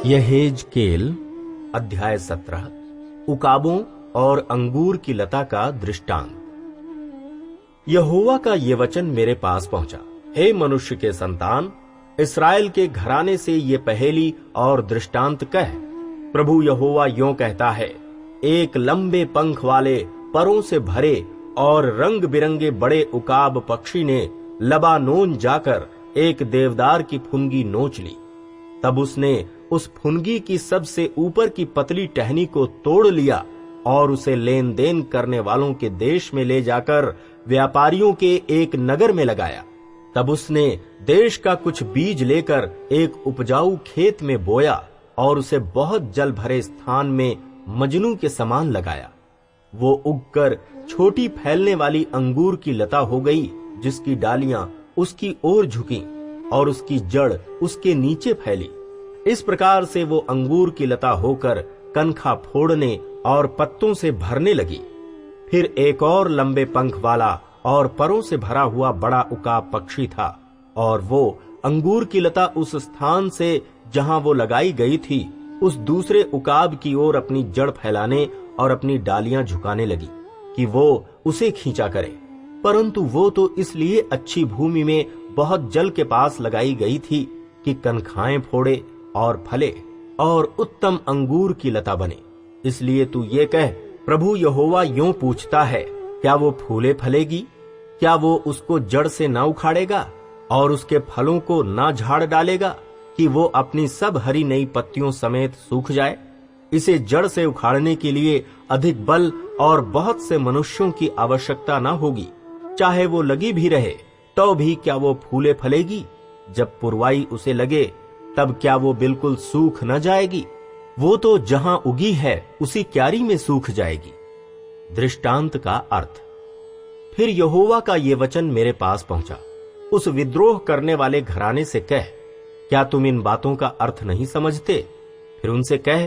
यहेजकेल अध्याय 17 उकाबों और अंगूर की लता का दृष्टांत। यहोवा का ये वचन मेरे पास पहुंचा, हे मनुष्य के संतान, इस्राएल के घराने से ये पहेली और दृष्टांत कह। प्रभु यहोवा यों कहता है, एक लंबे पंख वाले परों से भरे और रंग बिरंगे बड़े उकाब पक्षी ने लबानोन जाकर एक देवदार की फुनगी नोच ली। तब उसने उस फुनगी की सबसे ऊपर की पतली टहनी को तोड़ लिया और उसे लेन देन करने वालों के देश में ले जाकर व्यापारियों के एक नगर में लगाया। तब उसने देश का कुछ बीज लेकर एक उपजाऊ खेत में बोया और उसे बहुत जल भरे स्थान में मजनू के समान लगाया। वो उगकर छोटी फैलने वाली अंगूर की लता हो गई, जिसकी डालियां उसकी ओर झुकी और उसकी जड़ उसके नीचे फैली। इस प्रकार से वो अंगूर की लता होकर कनखा फोड़ने और पत्तों से भरने लगी। फिर एक और लंबे पंख वाला और परों से भरा हुआ बड़ा उकाब पक्षी था, और वो अंगूर की लता उस स्थान से जहां वो लगाई गई थी उस दूसरे उकाब की ओर अपनी जड़ फैलाने और अपनी डालियां झुकाने लगी कि वो उसे खींचा करे। परंतु वो तो इसलिए अच्छी भूमि में बहुत जल के पास लगाई गई थी कि कनखाएं फोड़े और फले और उत्तम अंगूर की लता बने। इसलिए तू ये कह, प्रभु यहोवा यों पूछता है, क्या वो फूले फलेगी? क्या वो उसको जड़ से ना उखाड़ेगा और उसके फलों को ना झाड़ डालेगा कि वो अपनी सब हरी नई पत्तियों समेत सूख जाए? इसे जड़ से उखाड़ने के लिए अधिक बल और बहुत से मनुष्यों की आवश्यकता ना होगी। चाहे वो लगी भी रहे तो भी क्या वो फूले फलेगी? जब पुरवाई उसे लगे तब क्या वो बिल्कुल सूख न जाएगी? वो तो जहां उगी है उसी क्यारी में सूख जाएगी। दृष्टांत का अर्थ। फिर यहोवा का ये वचन मेरे पास पहुंचा, उस विद्रोह करने वाले घराने से कह, क्या तुम इन बातों का अर्थ नहीं समझते? फिर उनसे कह,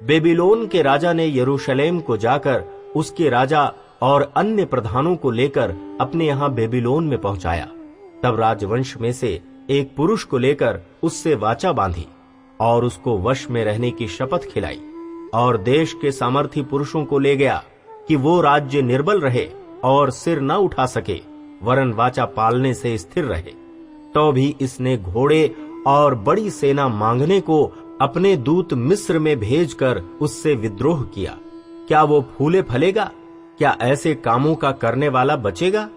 बेबीलोन के राजा ने यरूशलेम को जाकर उसके राजा और अन्य प्रधानों को लेकर अपने यहां बेबीलोन में पहुंचाया। तब राजवंश में से एक पुरुष को लेकर उससे वाचा बांधी और उसको वश में रहने की शपथ खिलाई, और देश के सामर्थी पुरुषों को ले गया कि वो राज्य निर्बल रहे और सिर न उठा सके, वरन वाचा पालने से स्थिर रहे। तो भी इसने घोड़े और बड़ी सेना मांगने को अपने दूत मिस्र में भेजकर उससे विद्रोह किया। क्या वो फूले फलेगा? क्या ऐसे कामों का करने वाला बचेगा?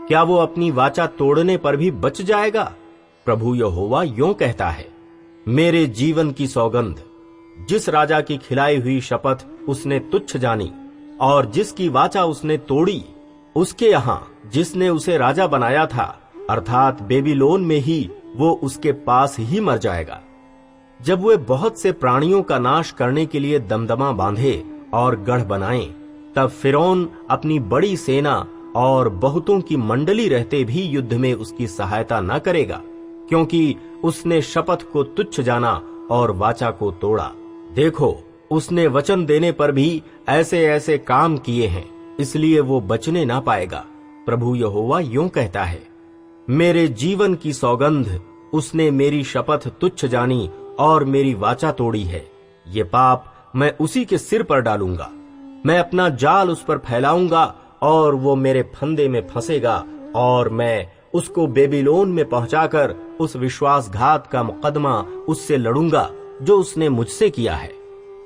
क्या वो अपनी वाचा तोड़ने पर भी बच जाएगा? प्रभु यहोवा यों कहता है, मेरे जीवन की सौगंध, जिस राजा की खिलाई हुई शपथ उसने तुच्छ जानी और जिसकी वाचा उसने तोड़ी, उसके यहां जिसने उसे राजा बनाया था, अर्थात बेबीलोन में ही, वो उसके पास ही मर जाएगा। जब वे बहुत से प्राणियों का नाश करने के लिए दमदमा बांधे और गढ़ बनाएं, तब फिरौन अपनी बड़ी सेना और बहुतों की मंडली रहते भी युद्ध में उसकी सहायता न करेगा, क्योंकि उसने शपथ को तुच्छ जाना और वाचा को तोड़ा। देखो, उसने वचन देने पर भी ऐसे ऐसे काम किए हैं, इसलिए वो बचने ना पाएगा। प्रभु यहोवा यों कहता है, मेरे जीवन की सौगंध, उसने मेरी शपथ तुच्छ जानी और मेरी वाचा तोड़ी है। ये पाप मैं उसी के सिर पर डालूंगा। मैं अपना जाल उस पर फैलाऊंगा और वो मेरे फंदे में फंसेगा, और मैं उसको बेबीलोन में पहुंचाकर उस विश्वासघात का मुकदमा उससे लड़ूंगा जो उसने मुझसे किया है।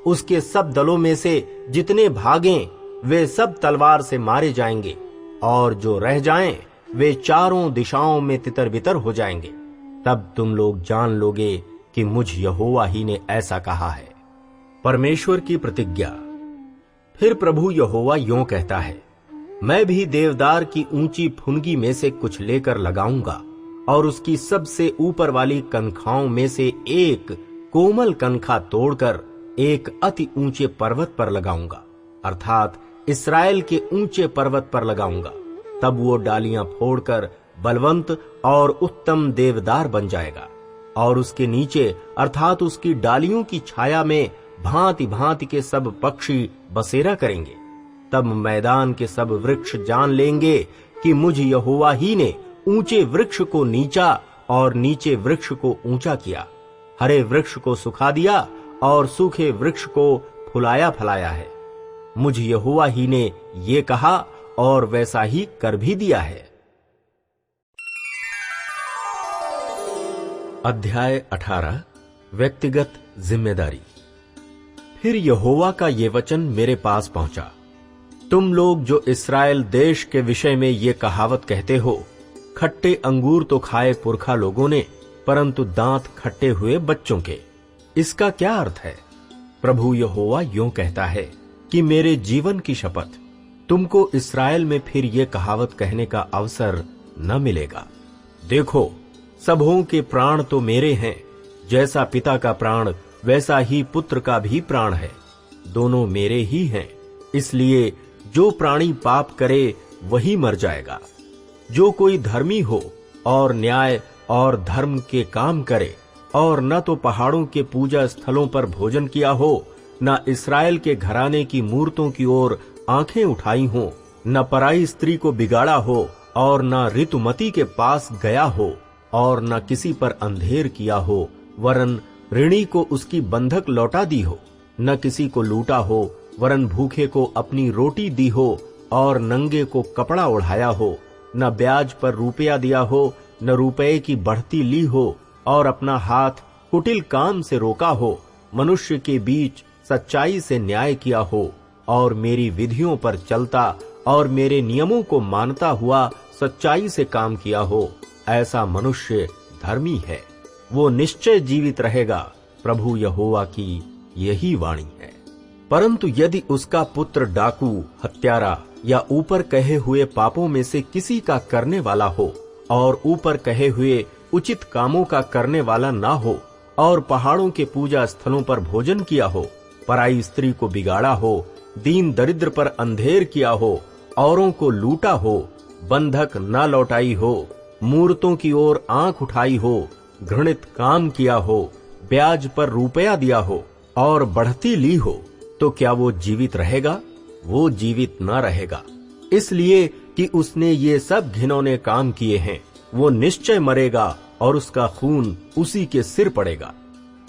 उसके सब दलों में से जितने भागें वे सब तलवार से मारे जाएंगे, और जो रह जाएं वे चारों दिशाओं में तितर-बितर हो जाएंगे। तब तुम लोग जान लोगे कि मुझ यहोवा ही ने ऐसा कहा है। परमेश्वर की प्रतिज्ञा। फिर प्रभु यहोवा यों कहता है, मैं भी देवदार की ऊंची फुनगी में से कुछ लेकर लगाऊंगा और उसकी सबसे ऊपर वाली कनखाओं में से एक कोमल कनखा तोड़कर एक अति ऊंचे पर्वत पर लगाऊंगा, अर्थात इस्राएल के ऊंचे पर्वत पर लगाऊंगा। तब वो डालियां फोड़कर बलवंत और उत्तम देवदार बन जाएगा, और उसके नीचे अर्थात उसकी डालियों की छाया में भांति भांति के सब पक्षी बसेरा करेंगे। तब मैदान के सब वृक्ष जान लेंगे कि मुझ यहोवा ही ने ऊंचे वृक्ष को नीचा और नीचे वृक्ष को ऊंचा किया, हरे वृक्ष को सुखा दिया और सूखे वृक्ष को फुलाया फलाया है। मुझ यहोवा ही ने ये कहा और वैसा ही कर भी दिया है। अध्याय 18 व्यक्तिगत जिम्मेदारी। फिर यहोवा का ये वचन मेरे पास पहुंचा, तुम लोग जो इस्राएल देश के विषय में ये कहावत कहते हो, खट्टे अंगूर तो खाए पुरखा लोगों ने, परंतु दांत खट्टे हुए बच्चों के, इसका क्या अर्थ है? प्रभु यहोवा यूं कहता है कि मेरे जीवन की शपथ, तुमको इस्राएल में फिर ये कहावत कहने का अवसर न मिलेगा। देखो, सबों के प्राण तो मेरे हैं, जैसा पिता का प्राण वैसा ही पुत्र का भी प्राण है, दोनों मेरे ही हैं। इसलिए जो प्राणी पाप करे वही मर जाएगा। जो कोई धर्मी हो और न्याय और धर्म के काम करे, और न तो पहाड़ों के पूजा स्थलों पर भोजन किया हो, न इस्राएल के घराने की मूर्तों की ओर आंखें उठाई हो, न पराई स्त्री को बिगाड़ा हो, और न ऋतुमती के पास गया हो, और न किसी पर अंधेर किया हो, वरन ऋणी को उसकी बंधक लौटा दी हो, न किसी को लूटा हो, वरन भूखे को अपनी रोटी दी हो, और नंगे को कपड़ा ओढ़ाया हो, न ब्याज पर रुपया दिया हो, न रुपये की बढ़ती ली हो, और अपना हाथ कुटिल काम से रोका हो, मनुष्य के बीच सच्चाई से न्याय किया हो, और मेरी विधियों पर चलता और मेरे नियमों को मानता हुआ सच्चाई से काम किया हो, ऐसा मनुष्य धर्मी है, वो निश्चय जीवित रहेगा। प्रभु यहोवा की यही वाणी है। परंतु यदि उसका पुत्र डाकू, हत्यारा या ऊपर कहे हुए पापों में से किसी का करने वाला हो, और ऊपर कहे हुए उचित कामों का करने वाला ना हो, और पहाड़ों के पूजा स्थलों पर भोजन किया हो, पराई स्त्री को बिगाड़ा हो, दीन दरिद्र पर अंधेर किया हो, औरों को लूटा हो, बंधक न लौटाई हो, मूर्तों की ओर आंख उठाई हो, घृणित काम किया हो, ब्याज पर रुपया दिया हो, और बढ़ती ली हो, तो क्या वो जीवित रहेगा? वो जीवित न रहेगा, इसलिए कि उसने ये सब घिनौने काम किए हैं। वो निश्चय मरेगा और उसका खून उसी के सिर पड़ेगा।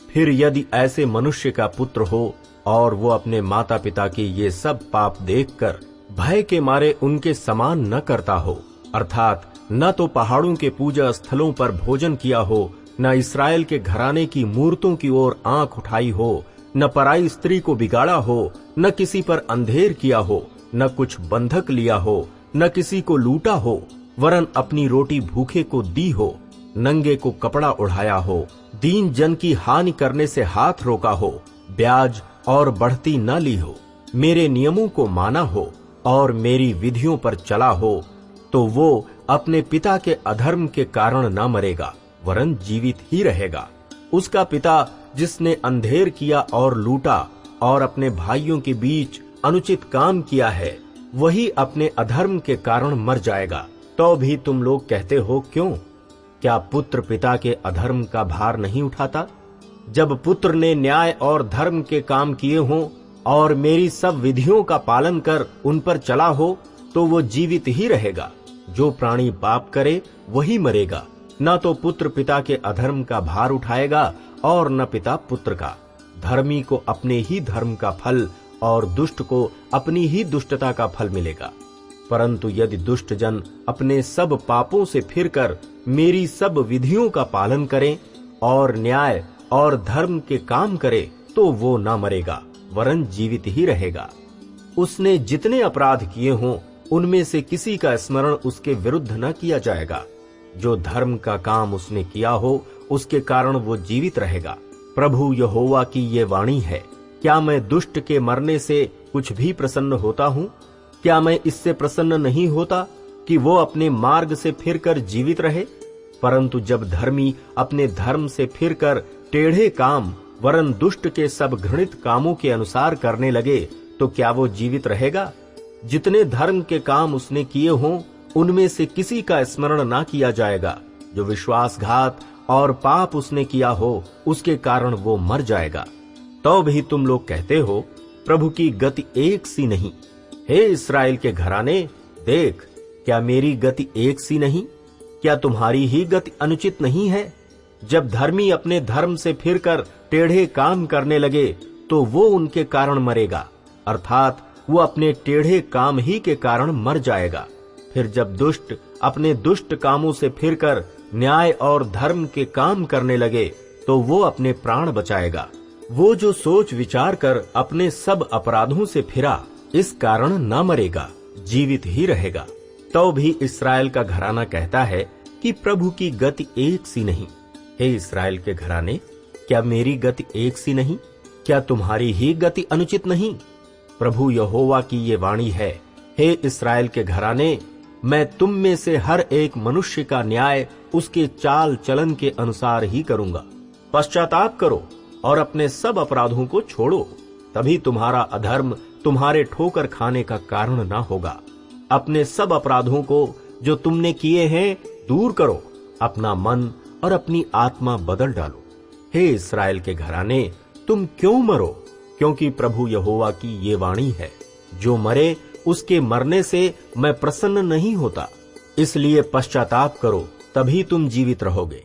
फिर यदि ऐसे मनुष्य का पुत्र हो और वो अपने माता पिता के ये सब पाप देखकर भय के मारे उनके समान न करता हो, अर्थात न तो पहाड़ों के पूजा स्थलों पर भोजन किया हो, न इस्राएल के घराने की मूर्तों की ओर आंख उठाई हो, न पराई स्त्री को बिगाड़ा हो, न किसी पर अंधेर किया हो, न कुछ बंधक लिया हो, न किसी को लूटा हो, वरन अपनी रोटी भूखे को दी हो, नंगे को कपड़ा उड़ाया हो, दीन जन की हानि करने से हाथ रोका हो, ब्याज और बढ़ती न ली हो, मेरे नियमों को माना हो और मेरी विधियों पर चला हो, तो वो अपने पिता के अधर्म के कारण न मरेगा, वरन जीवित ही रहेगा। उसका पिता जिसने अंधेर किया और लूटा और अपने भाइयों के बीच अनुचित काम किया है, वही अपने अधर्म के कारण मर जाएगा। तो भी तुम लोग कहते हो क्यों? क्या पुत्र पिता के अधर्म का भार नहीं उठाता? जब पुत्र ने न्याय और धर्म के काम किए हों और मेरी सब विधियों का पालन कर उन पर चला हो, तो वो जीवित ही रहेगा। जो प्राणी पाप करे वही मरेगा, न तो पुत्र पिता के अधर्म का भार उठाएगा और न पिता पुत्र का। धर्मी को अपने ही धर्म का फल और दुष्ट को अपनी ही दुष्टता का फल मिलेगा। परंतु यदि दुष्ट जन अपने सब पापों से फिरकर मेरी सब विधियों का पालन करें और न्याय और धर्म के काम करे, तो वो न मरेगा, वरन जीवित ही रहेगा। उसने जितने अपराध किए हों, उनमें से किसी का स्मरण उसके विरुद्ध न किया जाएगा। जो धर्म का काम उसने किया हो, उसके कारण वो जीवित रहेगा। प्रभु यहोवा की ये वाणी है, क्या मैं दुष्ट के मरने से कुछ भी प्रसन्न होता हूँ? क्या मैं इससे प्रसन्न नहीं होता कि वो अपने मार्ग से फिरकर जीवित रहे? परंतु जब धर्मी अपने धर्म से फिरकर टेढ़े काम वरन दुष्ट के सब घृणित कामों के अनुसार करने लगे, तो क्या वो जीवित रहेगा? जितने धर्म के काम उसने किए हों, उनमें से किसी का स्मरण ना किया जाएगा। जो विश्वासघात और पाप उसने किया हो, उसके कारण वो मर जाएगा। तो भी तुम लोग कहते हो, प्रभु की गति एक सी नहीं। हे इस्राएल के घराने, देख, क्या मेरी गति एक सी नहीं? क्या तुम्हारी ही गति अनुचित नहीं है? जब धर्मी अपने धर्म से फिरकर टेढ़े काम करने लगे तो वो उनके कारण मरेगा, अर्थात वो अपने टेढ़े काम ही के कारण मर जाएगा। फिर जब दुष्ट अपने दुष्ट कामों से फिरकर न्याय और धर्म के काम करने लगे तो वो अपने प्राण बचाएगा। वो जो सोच विचार कर अपने सब अपराधों से फिरा, इस कारण न मरेगा, जीवित ही रहेगा। तो भी इस्राएल का घराना कहता है कि प्रभु की गति एक सी नहीं। हे इस्राएल के घराने, क्या मेरी गति एक सी नहीं? क्या तुम्हारी ही गति अनुचित नहीं? प्रभु यहोवा की ये वाणी है, हे इस्राएल के घराने, मैं तुम में से हर एक मनुष्य का न्याय उसके चाल चलन के अनुसार ही करूंगा। पश्चाताप करो और अपने सब अपराधों को छोड़ो, तभी तुम्हारा अधर्म तुम्हारे ठोकर खाने का कारण ना होगा। अपने सब अपराधों को जो तुमने किए हैं दूर करो, अपना मन और अपनी आत्मा बदल डालो। हे इस्राएल के घराने, तुम क्यों मरो? क्योंकि प्रभु यहोवा की ये वाणी है, जो मरे उसके मरने से मैं प्रसन्न नहीं होता। इसलिए पश्चाताप करो, तभी तुम जीवित रहोगे।